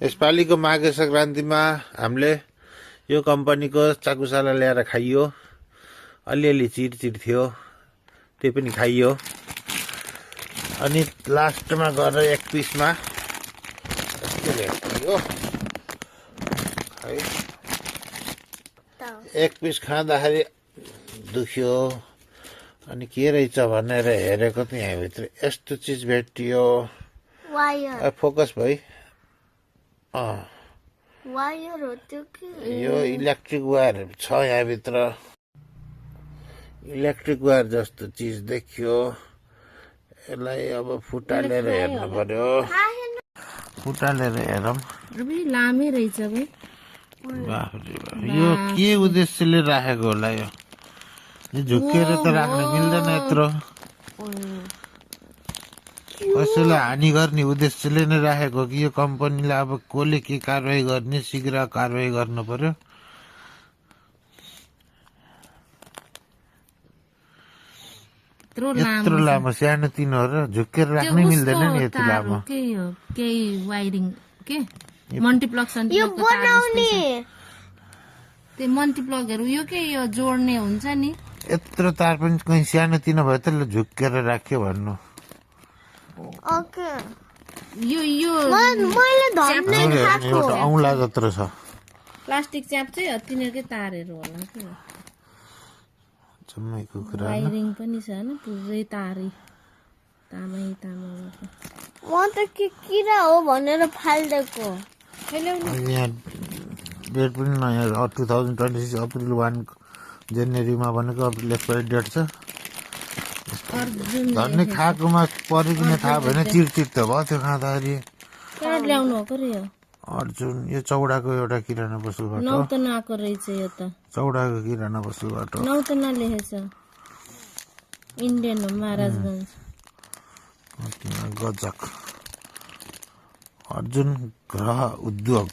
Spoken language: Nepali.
यसपालिको माघे संक्रान्तिमा हामीले यो कम्पनीको चाकुसाला ल्याएर खाइयो। अलिअलि चिरचिर थियो, त्यो पनि खाइयो। अनि लास्टमा गएर एक पिसमा एक पिस खाँदाखेरि दुख्यो। अनि के रहेछ भनेर हेरेको त यहाँभित्र यस्तो चिज भेटियो। फोकस भाइ वायर हो त्यो कि यो इलेक्ट्रिक वायर छ यहाँभित्र। इलेक्ट्रिक वायर जस्तो चिज देखियो। यसलाई अब फुटालेर हेर्नु पर्यो। फुटालेर हेरौँ। लामै रहेछ भाइ। यो के उद्देश्यले राखेको होला? यो झुकेर त राख्न मिल्दैन यत्रो। कसैलाई हानि गर्ने उद्देश्यले नै राखेको कि यो कम्पनीलाई अब कसले के कारवाही गर्ने शीघ्र कारवाही गर्नु पर्यो। यत्रो लामो सानो तिनो र झुकेर राख्नै मिल्दैन नि यति लामो। केही वायरिङ के मल्टिप्लग त्यो मल्टिप्लगहरू यो के यो जोड्ने हुन्छ नि। यत्रो तार पनि कहीँ सानो तिनो भयो त झुकेर राख्यो भन्नु। औँला जत्रो छ प्लास्टिक च्याप चाहिँ तिनीहरूकै तारहरू होला कि। जम्मै कुखुरा वायरिङ पनि छ होइन पुरै तारै तामै तामा। म त के किरा हो भनेर फाल्देको। यहाँ डेट पनि नयाँ 2026 अप्रिल 1 जनवरीमा भनेको अप्रिल एक्सपायरी डेट छ। धन्ने खाएकोमा परिकन थाहा भएन चिरचिर त भयो त्यो खाँदाखेरि। ल्याउनु भएको रे अर्जुन यो चौडाको एउटा किराना पसलबाट नौतना आएको रहेछ यो त। चौडाको किराना पसलबाट नौतना लेखेछ इन्डियन हो महाराजगञ्ज गजक। अर्जुन ग्रह उद्योग